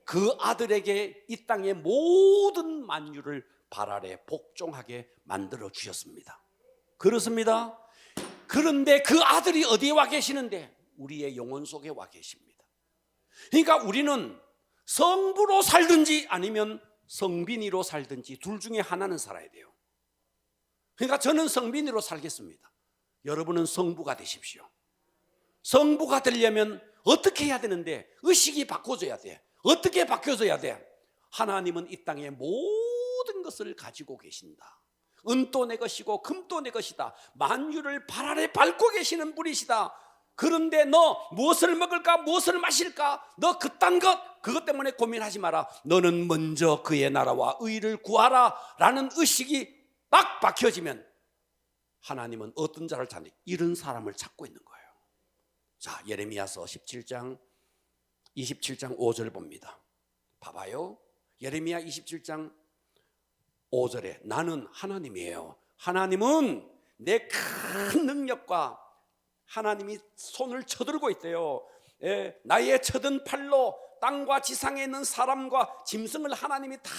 그 아들에게 이 땅의 모든 만유를 발 아래 복종하게 만들어 주셨습니다. 그렇습니다. 그런데 그 아들이 어디에 와 계시는데? 우리의 영혼 속에 와 계십니다. 그러니까 우리는 성부로 살든지 아니면 성빈이로 살든지 둘 중에 하나는 살아야 돼요. 그러니까 저는 성빈이로 살겠습니다. 여러분은 성부가 되십시오. 성부가 되려면 어떻게 해야 되는데? 의식이 바꿔져야 돼. 어떻게 바뀌어져야 돼? 하나님은 이 땅의 모든 것을 가지고 계신다. 은도 내 것이고 금도 내 것이다. 만유를 발 아래 밟고 계시는 분이시다. 그런데 너 무엇을 먹을까, 무엇을 마실까, 너 그딴 것, 그것 때문에 고민하지 마라. 너는 먼저 그의 나라와 의를 구하라 라는 의식이 딱 박혀지면 하나님은 어떤 자를 찾니? 이런 사람을 찾고 있는 거예요. 자, 예레미야서 27장 5절 봅니다. 봐봐요. 예레미야 27장 5절에 나는 하나님이에요. 하나님은 내 큰 능력과 하나님이 손을 쳐들고 있대요. 나의 쳐든 팔로 땅과 지상에 있는 사람과 짐승을 하나님이 다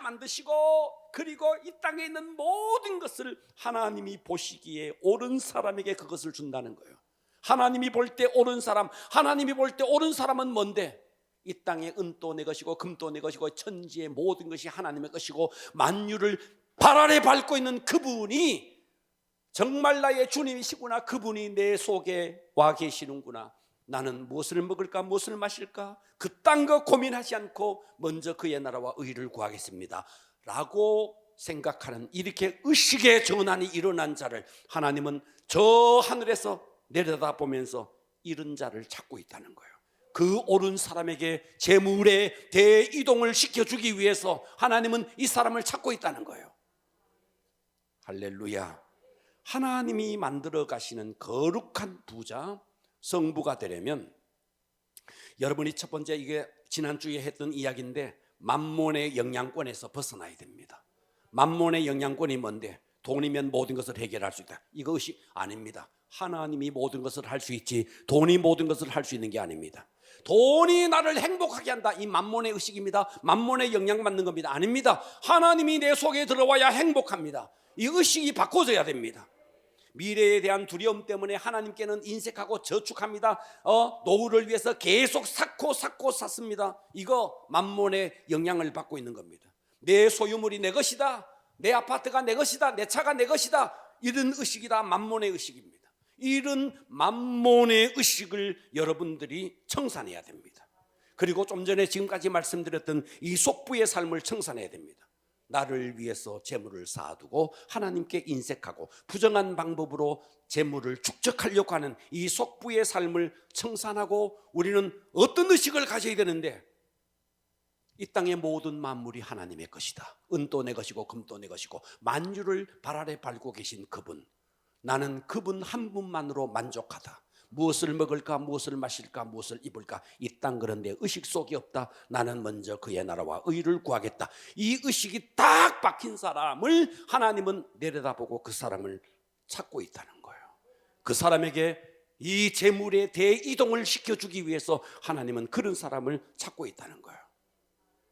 만드시고, 그리고 이 땅에 있는 모든 것을 하나님이 보시기에 옳은 사람에게 그것을 준다는 거예요. 하나님이 볼 때 옳은 사람, 하나님이 볼 때 옳은 사람은 뭔데? 이 땅의 은도 내 것이고 금도 내 것이고 천지의 모든 것이 하나님의 것이고 만유를 발 아래 밟고 있는 그분이 정말 나의 주님이시구나. 그분이 내 속에 와 계시는구나. 나는 무엇을 먹을까, 무엇을 마실까, 그딴 거 고민하지 않고 먼저 그의 나라와 의를 구하겠습니다 라고 생각하는, 이렇게 의식의 전환이 일어난 자를 하나님은 저 하늘에서 내려다보면서 이런 자를 찾고 있다는 거예요. 그 옳은 사람에게 재물의 대이동을 시켜주기 위해서 하나님은 이 사람을 찾고 있다는 거예요. 할렐루야. 하나님이 만들어 가시는 거룩한 부자, 성부가 되려면 여러분이 첫 번째, 이게 지난주에 했던 이야기인데, 만몬의 영향권에서 벗어나야 됩니다. 만몬의 영향권이 뭔데? 돈이면 모든 것을 해결할 수 있다, 이것이 아닙니다. 하나님이 모든 것을 할 수 있지 돈이 모든 것을 할 수 있는 게 아닙니다. 돈이 나를 행복하게 한다, 이 만몬의 의식입니다. 만몬의 영향받는 겁니다. 아닙니다. 하나님이 내 속에 들어와야 행복합니다. 이 의식이 바꿔져야 됩니다. 미래에 대한 두려움 때문에 하나님께는 인색하고 저축합니다. 노후를 위해서 계속 쌓고 샀습니다. 이거 만몬의 영향을 받고 있는 겁니다. 내 소유물이 내 것이다, 내 아파트가 내 것이다, 내 차가 내 것이다, 이런 의식이 다 만몬의 의식입니다. 이런 만몬의 의식을 여러분들이 청산해야 됩니다. 그리고 좀 전에 지금까지 말씀드렸던 이 속부의 삶을 청산해야 됩니다. 나를 위해서 재물을 쌓아두고 하나님께 인색하고 부정한 방법으로 재물을 축적하려고 하는 이 속부의 삶을 청산하고, 우리는 어떤 의식을 가져야 되는데, 이 땅의 모든 만물이 하나님의 것이다, 은도 내 것이고 금도 내 것이고 만유를 발 아래 밟고 계신 그분, 나는 그분 한 분만으로 만족하다. 무엇을 먹을까, 무엇을 마실까, 무엇을 입을까, 이 땅 그런데 의식 속이 없다. 나는 먼저 그의 나라와 의를 구하겠다. 이 의식이 딱 박힌 사람을 하나님은 내려다보고 그 사람을 찾고 있다는 거예요. 그 사람에게 이 재물의 대이동을 시켜주기 위해서 하나님은 그런 사람을 찾고 있다는 거예요.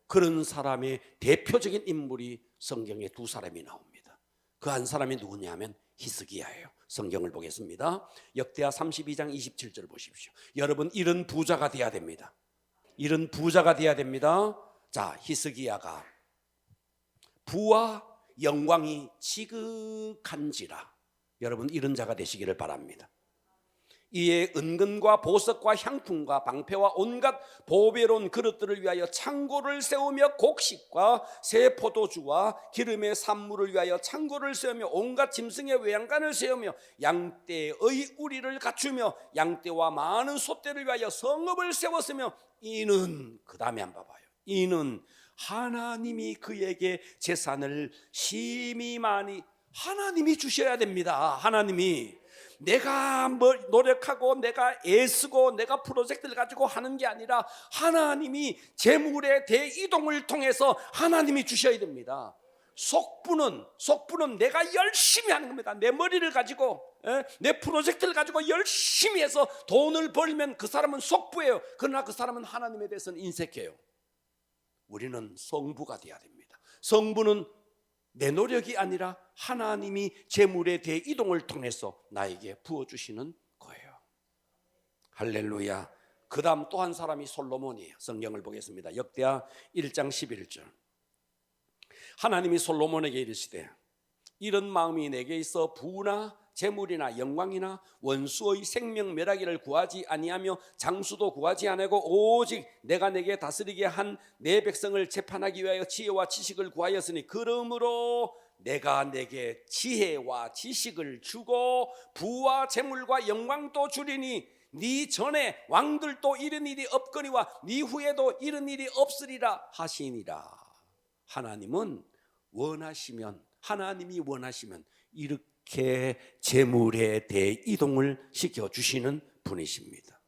그런 사람의 대표적인 인물이 성경에 두 사람이 나옵니다. 그 한 사람이 누구냐면 히스기야예요. 성경을 보겠습니다. 역대하 32장 27절 보십시오. 여러분, 이런 부자가 돼야 됩니다. 이런 부자가 돼야 됩니다. 자, 히스기야가 부와 영광이 지극한지라. 여러분, 이런 자가 되시기를 바랍니다. 이에 은근과 보석과 향품과 방패와 온갖 보배로운 그릇들을 위하여 창고를 세우며 곡식과 새 포도주와 기름의 산물을 위하여 창고를 세우며 온갖 짐승의 외양간을 세우며 양떼의 우리를 갖추며 양떼와 많은 소떼를 위하여 성읍을 세웠으며, 이는, 그 다음에 한번 봐봐요. 이는 하나님이 그에게 재산을 심히 많이, 하나님이 주셔야 됩니다. 하나님이, 내가 뭐 노력하고 내가 애쓰고 내가 프로젝트를 가지고 하는 게 아니라 하나님이 재물의 대이동을 통해서 하나님이 주셔야 됩니다. 속부는 내가 열심히 하는 겁니다. 내 머리를 가지고 내 프로젝트를 가지고 열심히 해서 돈을 벌면 그 사람은 속부예요. 그러나 그 사람은 하나님에 대해서는 인색해요. 우리는 성부가 돼야 됩니다. 성부는 내 노력이 아니라 하나님이 재물의 대이동을 통해서 나에게 부어주시는 거예요. 할렐루야. 그 다음 또 한 사람이 솔로몬이에요. 성경을 보겠습니다. 역대하 1장 11절. 하나님이 솔로몬에게 이르시되, 이런 마음이 내게 있어 부나 재물이나 영광이나 원수의 생명 멸하기를 구하지 아니하며 장수도 구하지 아니하고 오직 내가 내게 다스리게 한 내 백성을 재판하기 위하여 지혜와 지식을 구하였으니, 그러므로 내가 내게 지혜와 지식을 주고 부와 재물과 영광도 주리니 네 전에 왕들도 이런 일이 없거니와 네 후에도 이런 일이 없으리라 하시니라. 하나님이 원하시면 이렇게 재물의 대이동을 시켜주시는 분이십니다.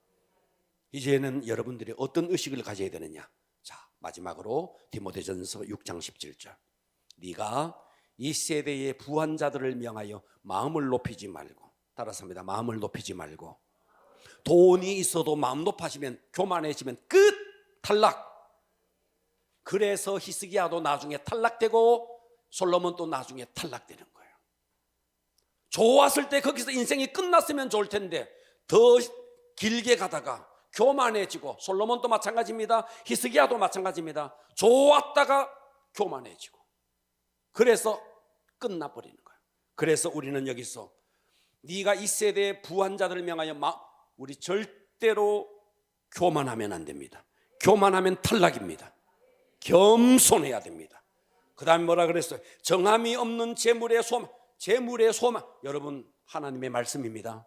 이제는 여러분들이 어떤 의식을 가져야 되느냐. 자, 마지막으로 디모데전서 6장 17절. 네가 이 세대의 부한 자들을 명하여 마음을 높이지 말고, 따라서 합니다. 마음을 높이지 말고. 돈이 있어도 마음 높아지면, 교만해지면 끝! 탈락. 그래서 히스기야도 나중에 탈락되고 솔로몬도 나중에 탈락되는 거예요. 좋았을 때 거기서 인생이 끝났으면 좋을 텐데 더 길게 가다가 교만해지고, 솔로몬도 마찬가지입니다. 히스기야도 마찬가지입니다. 좋았다가 교만해지고, 그래서 끝나버리는 거예요. 그래서 우리는 여기서 네가 이 세대의 부한 자들을 명하여 우리 절대로 교만하면 안 됩니다. 교만하면 탈락입니다. 겸손해야 됩니다. 그 다음에 뭐라 그랬어요? 정함이 없는 재물의 소망. 재물의 소망, 여러분, 하나님의 말씀입니다.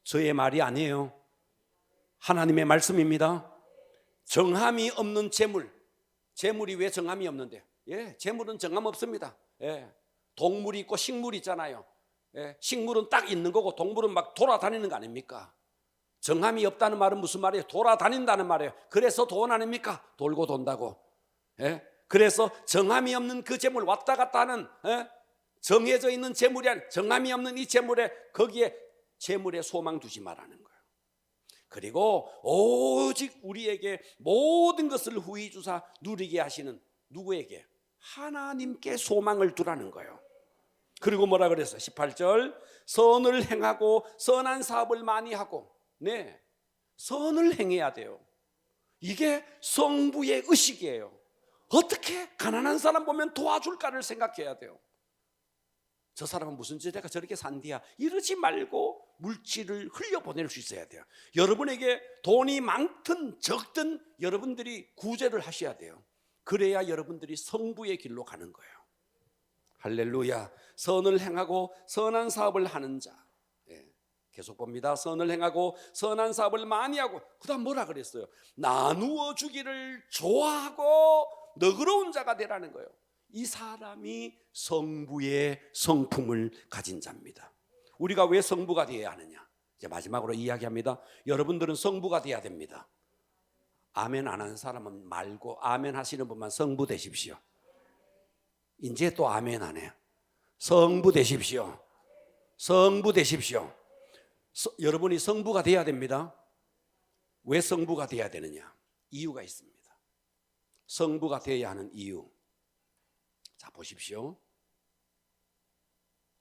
저의 말이 아니에요. 하나님의 말씀입니다. 정함이 없는 재물. 재물이 왜 정함이 없는데? 재물은 정함 없습니다. 동물이 있고 식물이 있잖아요. 예, 식물은 딱 있는 거고 동물은 막 돌아다니는 거 아닙니까? 정함이 없다는 말은 무슨 말이에요? 돌아다닌다는 말이에요. 그래서 돈 아닙니까? 돌고 돈다고. 예? 그래서 정함이 없는 그 재물, 왔다 갔다 하는, 예? 정해져 있는 재물이 아닌 정함이 없는 이 재물에, 거기에 재물에 소망 두지 말라는 거예요. 그리고 오직 우리에게 모든 것을 후히 주사 누리게 하시는 누구에게? 하나님께 소망을 두라는 거예요. 그리고 뭐라 그랬어요? 18절, 선을 행하고 선한 사업을 많이 하고. 네, 선을 행해야 돼요. 이게 성부의 의식이에요. 어떻게 가난한 사람 보면 도와줄까를 생각해야 돼요. 저 사람은 무슨 죄가 저렇게 산디야, 이러지 말고 물질을 흘려보낼 수 있어야 돼요. 여러분에게 돈이 많든 적든 여러분들이 구제를 하셔야 돼요. 그래야 여러분들이 성부의 길로 가는 거예요. 할렐루야. 선을 행하고 선한 사업을 하는 자. 예, 계속 봅니다. 선을 행하고 선한 사업을 많이 하고, 그 다음 뭐라 그랬어요? 나누어 주기를 좋아하고 너그러운 자가 되라는 거예요. 이 사람이 성부의 성품을 가진 자입니다. 우리가 왜 성부가 되어야 하느냐? 이제 마지막으로 이야기합니다. 여러분들은 성부가 되어야 됩니다. 아멘 안 하는 사람은 말고 아멘 하시는 분만 성부 되십시오. 이제 또 아멘 안 해요. 성부 되십시오. 성부 되십시오. 여러분이 성부가 되어야 됩니다. 왜 성부가 되어야 되느냐? 이유가 있습니다. 성부가 되어야 하는 이유. 자, 보십시오.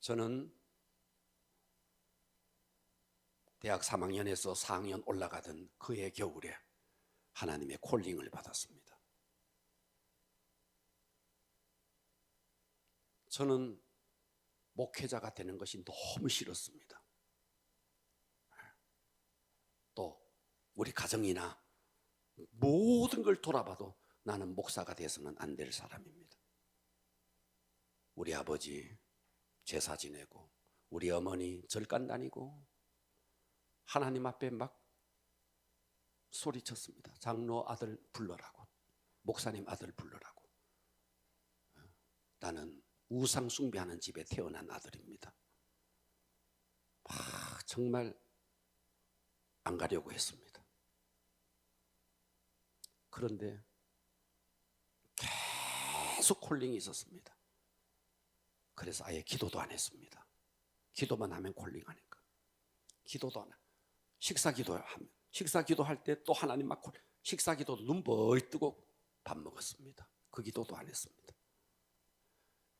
저는 대학 3학년에서 4학년 올라가던 그해 겨울에 하나님의 콜링을 받았습니다. 저는 목회자가 되는 것이 너무 싫었습니다. 또 우리 가정이나 모든 걸 돌아봐도 나는 목사가 돼서는 안 될 사람입니다. 우리 아버지 제사 지내고 우리 어머니 절간 다니고 하나님 앞에 막 소리쳤습니다. 장로 아들 불러라고, 목사님 아들 불러라고. 나는 우상 숭배하는 집에 태어난 아들입니다. 정말 안 가려고 했습니다. 그런데 계속 콜링이 있었습니다. 그래서 아예 기도도 안 했습니다. 기도만 하면 콜링하니까. 기도도 안 해요. 식사 기도할 때 또 하나님 막 식사 기도도 눈 벌 뜨고 밥 먹었습니다. 그 기도도 안 했습니다.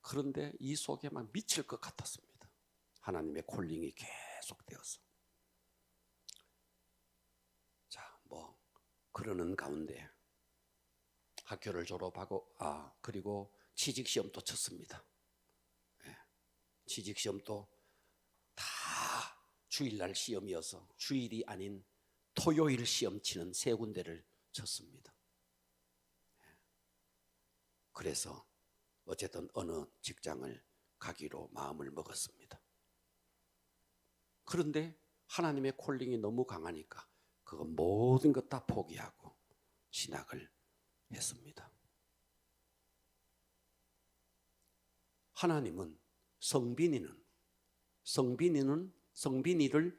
그런데 이 속에 막 미칠 것 같았습니다. 하나님의 콜링이 계속되어서. 자, 뭐 그러는 가운데 학교를 졸업하고 그리고 취직 시험도 쳤습니다. 네. 취직 시험도 다 주일날 시험이어서 주일이 아닌 토요일 시험 치는 3군데를 쳤습니다. 네. 그래서 어쨌든 어느 직장을 가기로 마음을 먹었습니다. 그런데 하나님의 콜링이 너무 강하니까 그거 모든 것 다 포기하고 신학을 했습니다. 하나님은 성빈이를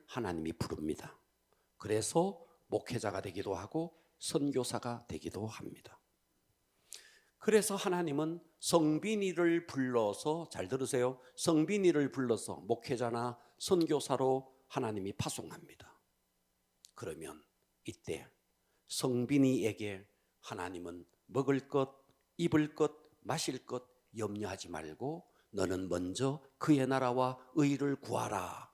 하나님이 부릅니다. 그래서 목회자가 되기도 하고 선교사가 되기도 합니다. 그래서 하나님은 성빈이를 불러서, 잘 들으세요, 성빈이를 불러서 목회자나 선교사로 하나님이 파송합니다. 그러면 이때 성빈이에게 하나님은 먹을 것, 입을 것, 마실 것 염려하지 말고 너는 먼저 그의 나라와 의를 구하라.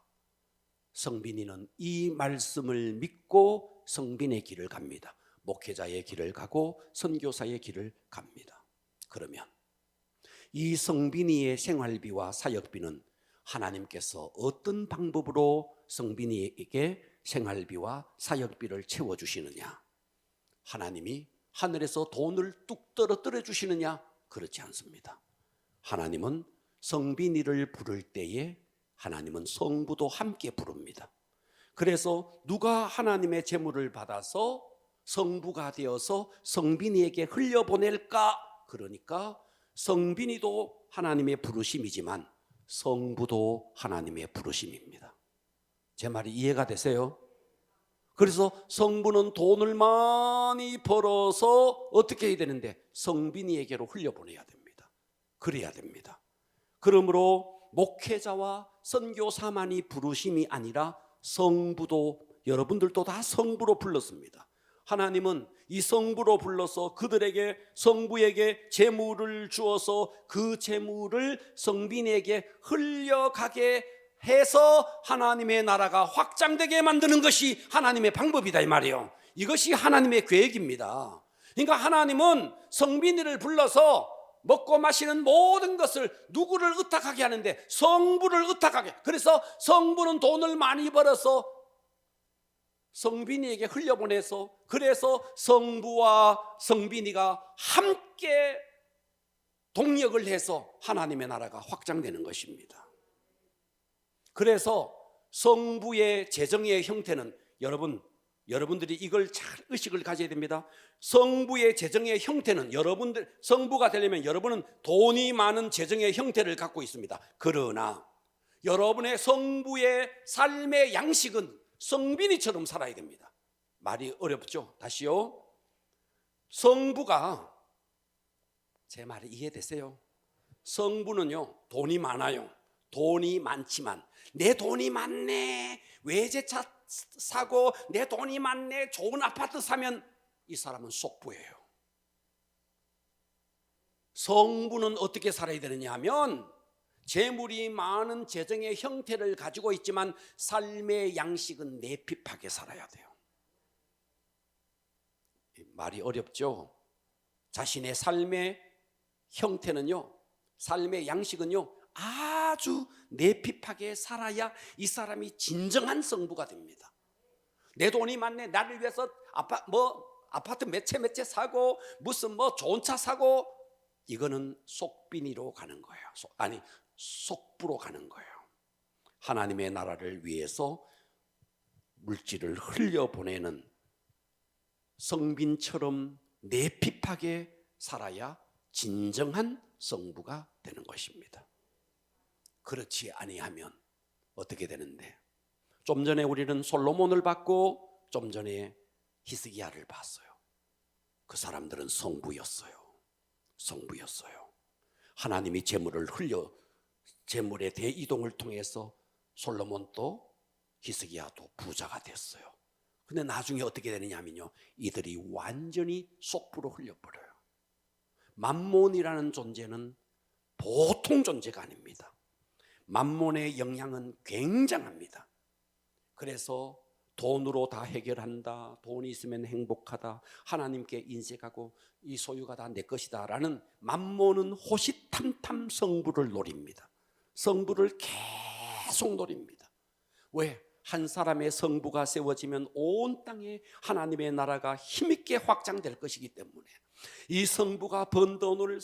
성빈이는 이 말씀을 믿고 성빈의 길을 갑니다. 목회자의 길을 가고 선교사의 길을 갑니다. 그러면 이 성빈이의 생활비와 사역비는 하나님께서 어떤 방법으로 성빈이에게 생활비와 사역비를 채워주시느냐? 하나님이 하늘에서 돈을 뚝 떨어뜨려 주시느냐? 그렇지 않습니다. 하나님은 성빈이를 부를 때에 하나님은 성부도 함께 부릅니다. 그래서 누가 하나님의 제물을 받아서 성부가 되어서 성빈이에게 흘려보낼까? 그러니까 성빈이도 하나님의 부르심이지만 성부도 하나님의 부르심입니다. 제 말이 이해가 되세요? 그래서 성부는 돈을 많이 벌어서 어떻게 해야 되는데 성빈이에게로 흘려보내야 됩니다. 그래야 됩니다. 그러므로 목회자와 선교사만이 부르심이 아니라 성부도, 여러분들도 다 성부로 불렀습니다. 하나님은 이 성부로 불러서 그들에게, 성부에게 재물을 주어서 그 재물을 성빈에게 흘려가게 해서 하나님의 나라가 확장되게 만드는 것이 하나님의 방법이다 이 말이에요. 이것이 하나님의 계획입니다. 그러니까 하나님은 성빈이를 불러서 먹고 마시는 모든 것을 누구를 의탁하게 하는데 성부를 의탁하게. 그래서 성부는 돈을 많이 벌어서 성빈이에게 흘려보내서, 그래서 성부와 성빈이가 함께 동력을 해서 하나님의 나라가 확장되는 것입니다. 그래서 성부의 재정의 형태는, 여러분들이 이걸 잘 의식을 가져야 됩니다. 성부의 재정의 형태는, 여러분들 성부가 되려면 여러분은 돈이 많은 재정의 형태를 갖고 있습니다. 그러나 여러분의 성부의 삶의 양식은 성빈이처럼 살아야 됩니다. 말이 어렵죠? 다시요. 성부가, 제 말이 이해되세요? 성부는요, 돈이 많아요. 돈이 많지만, 내 돈이 많네, 외제차 사고, 내 돈이 많네, 좋은 아파트 사면 이 사람은 속부예요. 성부는 어떻게 살아야 되느냐 하면, 재물이 많은 재정의 형태를 가지고 있지만 삶의 양식은 내핍하게 살아야 돼요. 말이 어렵죠? 자신의 삶의 형태는요, 삶의 양식은요, 아주 내핍하게 살아야 이 사람이 진정한 성부가 됩니다. 내 돈이 많네, 나를 위해서 아파트 몇 채 사고, 무슨 좋은 차 사고, 이거는 속빈이로 가는 거예요. 속부로 가는 거예요. 하나님의 나라를 위해서 물질을 흘려보내는 성빈처럼 내핍하게 살아야 진정한 성부가 되는 것입니다. 그렇지 아니하면 어떻게 되는데, 좀 전에 우리는 솔로몬을 봤고 좀 전에 히스기야를 봤어요. 그 사람들은 성부였어요. 하나님이 재물의 대이동을 통해서 솔로몬도 히스기야도 부자가 됐어요. 근데 나중에 어떻게 되느냐면요, 이들이 완전히 속부로 흘려버려요. 맘몬이라는 존재는 보통 존재가 아닙니다. 맘몬의 영향은 굉장합니다. 그래서 돈으로 다 해결한다, 돈이 있으면 행복하다, 하나님께 인색하고 이 소유가 다 내 것이다 라는, 맘몬은 호시탐탐 성부를 노립니다. 성부를 계속 노립니다. 왜? 한 사람의 성부가 세워지면 온 땅에 하나님의 나라가 힘있게 확장될 것이기 때문에, 이 성부가 번 돈을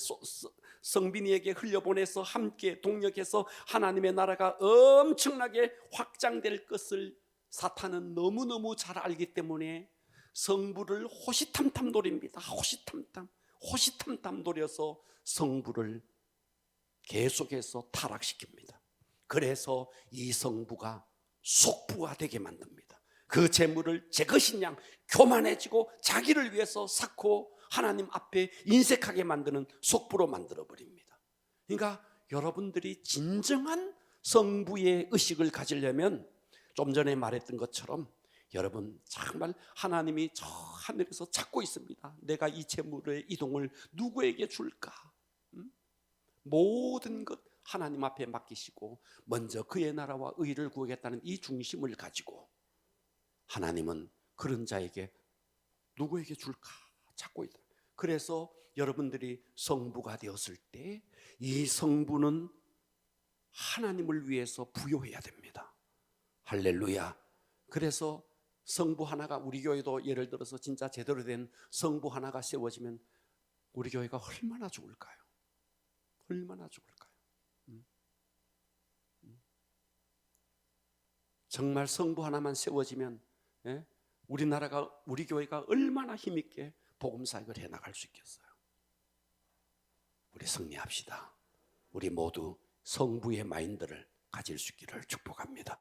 성빈이에게 흘려보내서 함께 동력해서 하나님의 나라가 엄청나게 확장될 것을 사탄은 너무너무 잘 알기 때문에 성부를 호시탐탐 노립니다. 호시탐탐 노려서 성부를 계속해서 타락시킵니다. 그래서 이 성부가 속부가 되게 만듭니다. 그 재물을 제 것인 양 교만해지고 자기를 위해서 쌓고 하나님 앞에 인색하게 만드는 속부로 만들어버립니다. 그러니까 여러분들이 진정한 성부의 의식을 가지려면, 좀 전에 말했던 것처럼 여러분 정말 하나님이 저 하늘에서 찾고 있습니다. 내가 이 재물의 이동을 누구에게 줄까? 모든 것 하나님 앞에 맡기시고 먼저 그의 나라와 의를 구하겠다는 이 중심을 가지고 하나님은 그런 자에게 누구에게 줄까 찾고 있다. 그래서 여러분들이 성부가 되었을 때 이 성부는 하나님을 위해서 부요해야 됩니다. 할렐루야. 그래서 성부 하나가, 우리 교회도 예를 들어서 진짜 제대로 된 성부 하나가 세워지면 우리 교회가 얼마나 좋을까요? 얼마나 좋을까요? 정말 성부 하나만 세워지면 우리나라가, 우리 교회가 얼마나 힘있게 복음사역을 해나갈 수 있겠어요. 우리 승리합시다. 우리 모두 성부의 마인드를 가질 수 있기를 축복합니다.